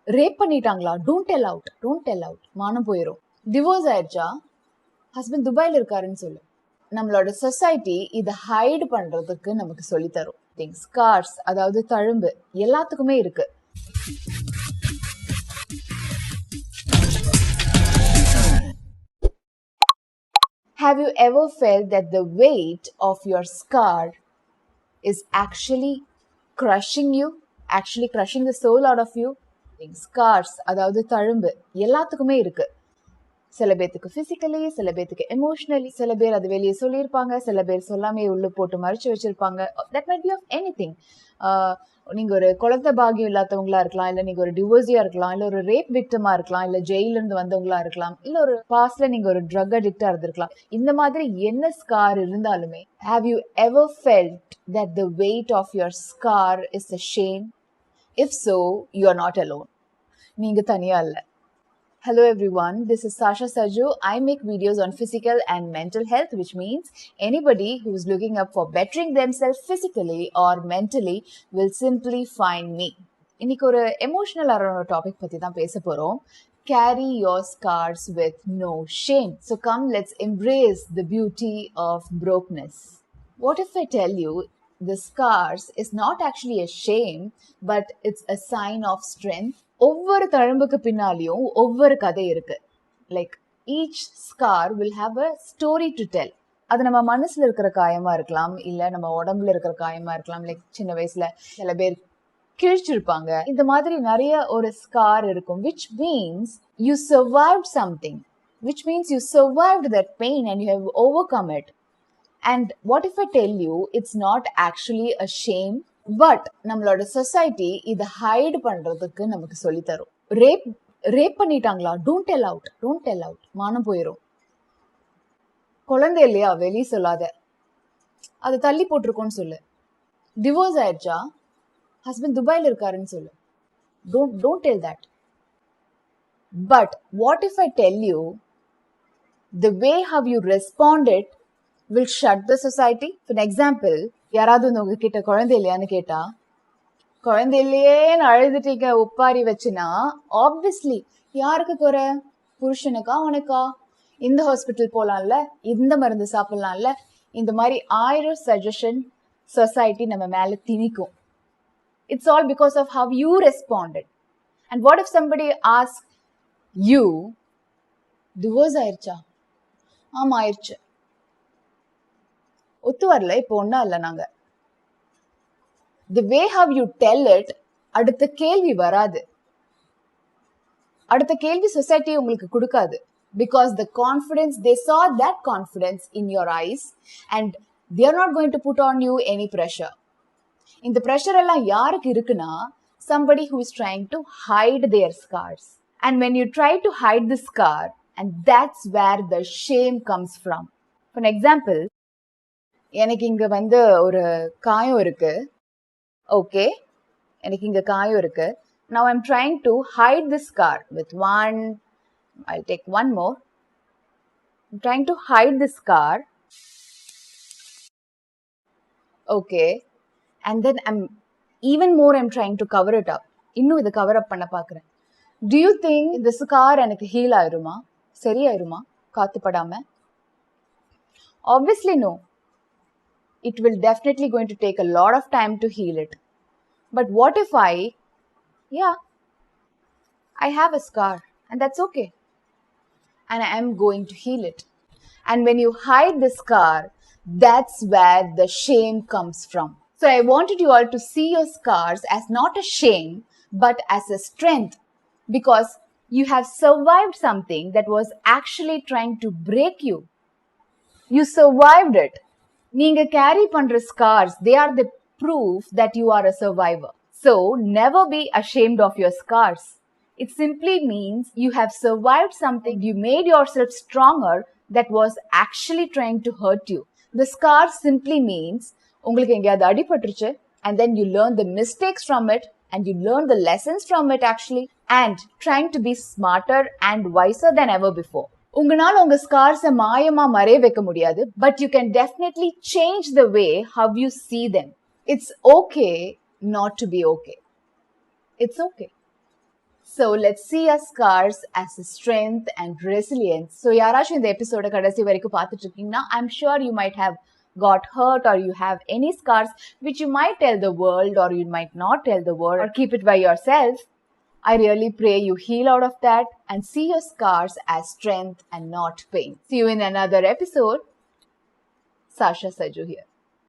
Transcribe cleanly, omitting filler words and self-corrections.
Rape பண்ணிட்டாங்களா, don't tell out, மானம் போயிடும். டிவோர்ஸ் ஆயிடுச்சா, ஹஸ்பண்ட் துபாயில் இருக்காருன்னு சொல்லு. நம்மளோட சொசைட்டி இதை ஹைட் பண்றதுக்கு நமக்கு சொல்லி தரும். ஸ்கார்ஸ், அதாவது தழும்பு, எல்லாத்துக்குமே இருக்கு. Have you ever felt that the weight of your scar is actually crushing you, actually crushing the soul out of you? Scars, அதாவது தழும்பு, எல்லாத்துக்குமே இருக்கு. சில பேத்துக்கு பிசிக்கலி, சில பேத்துக்கு எமோஷனலி, சில பேர் அது வெளியே சொல்லியிருப்பாங்க, சில பேர் சொல்லாமே உள்ள போட்டு மறைச்சு வச்சிருப்பாங்க. That might be of anything. நீங்க ஒரு குழந்தை பாகியம் இல்லாதவங்களா இருக்கலாம், இல்ல நீங்க ஒரு டிவோர்ஸியா இருக்கலாம், இல்ல ஒரு ரேப் விக்டமா இருக்கலாம், இல்ல ஜெயில இருந்து வந்தவங்களா இருக்கலாம், இல்ல ஒரு பாஸ்ட்ல நீங்க ஒரு ட்ரக் அடிக்டா இருந்திருக்கலாம். இந்த மாதிரி என்ன ஸ்கார் இருந்தாலுமே, have you ever felt that the weight of your scar is a shame? If so, you are not alone. நீங்க தனியா இல்ல. Hello everyone, this is Sasha Saju. I make videos on physical and mental health, which means anybody who is looking up for bettering themselves physically or mentally will simply find me. இன்னைக்கு ஒரு emotional topic பத்தி தான் பேச போறோம். Carry your scars with no shame. So come, let's embrace the beauty of brokenness. What if I tell you the scars is not actually a shame, but it's a sign of strength? ஒவ்வொரு தழும்புக்கு பின்னாலையும் ஒவ்வொரு கதை இருக்கு. Like each scar will have a story to tell. அது நம்ம மனசுல இருக்கிற காயமா இருக்கலாம், இல்ல நம்ம உடம்புல இருக்கிற காயமா இருக்கலாம். லைக் சின்ன வயசுல சில பேர் கிழிச்சிருப்பாங்க. இந்த மாதிரி நிறைய ஒரு ஸ்கார் இருக்கும். which means you survived something, which means you survived that pain and you have overcome it. And what if I tell you it's not actually a shame, but நம்மளோட சொசைட்டி இதை ஹைட் பண்றதுக்கு நமக்கு சொல்லி தரும். Rape பண்ணிட்டாங்களா, don't tell out, மானம் போயிடும். குழந்தை இல்லையா, வெளியே சொல்லாத, அது தள்ளி போட்டிருக்கோன்னு சொல்லு. டிவோர்ஸ் ஆயிடுச்சா, ஹஸ்பண்ட் துபாயில் இருக்காருன்னு சொல்லு. Don't tell that. But what if I tell you the way how you responded will shut the society? For example, யாராவது உங்ககிட்ட குழந்தை இல்லையான்னு கேட்டா, குழந்தை இல்லையேன்னு அழுதுட்டீங்க ஒப்பாரி வச்சுனா, ஆப்வியஸ்லி யாருக்கு குறை? புருஷனுக்கா உனக்கா? இந்த ஹாஸ்பிட்டல் போலாம்ல, இந்த மருந்து சாப்பிடலாம்ல, இந்த மாதிரி 1000 சஜஷன் சொசைட்டி நம்ம மேல திணிக்கும். It's all because of how you responded. And what if somebody asks you, divorce ஆயிருச்சா? ஆமா ஆயிருச்சு. ஒத்து வரல, இப்போ ஒன்னா இல்ல நாங்க. The way how you tell it, அடுத்த கேள்வி வராது. அடுத்த கேள்வி சொசைட்டி உங்களுக்கு கொடுக்காது. Because the confidence, they saw that confidence in your eyes and they are not going to put on you any pressure. இந்த pressure எல்லாம் யாருக்கு இருக்குன்னா, somebody who is trying to hide their scars. And when you try to hide the scar, and that's where the shame comes from. For example, எனக்கு இங்க வந்து ஒரு காயம் இருக்கு. ஓகே, எனக்கு இங்க காயம் இருக்கு. Now I'm trying to hide this scar with one. I'll take one more. I'm trying to hide this scar. Okay, and then I'm trying to cover it up. இன்னும் இதை cover up பண்ண பார்க்குறேன். Do you think இந்த scar எனக்கு heal ஆயிருமா, சரியாயிருமா காத்துப்படாம? Obviously no. It will definitely going to take a lot of time to heal it. But what if I have a scar and that's okay. And I am going to heal it. And when you hide the scar, that's where the shame comes from. So I wanted you all to see your scars as not a shame, but as a strength. Because you have survived something that was actually trying to break you. You survived it. நீங்க carry பண்ற scars, they are the proof that you are a survivor. So never be ashamed of your scars. It simply means you have survived something. You made yourself stronger that was actually trying to hurt you. The scar simply means உங்களுக்கு எங்கேயாவது அடிபட்டுருச்சு, and then you learn the mistakes from it and you learn the lessons from it actually, and trying to be smarter and wiser than ever before. உங்களால உங்க ஸ்கார்ஸை மாயமா மறைய வைக்க முடியாது, but you can definitely change the way how you see them. It's okay not to be okay. It's okay. So let's see our scars as a strength and resilience. So யாராச்சும் இந்த எபிசோட கடைசி வரைக்கும் பார்த்துட்டு இருக்கீங்கன்னா, I'm sure you might have got hurt or you have any scars which you might tell the world or you might not tell the world or keep it by yourself. I really pray you heal out of that and see your scars as strength and not pain. See you in another episode. Sasha Saju here.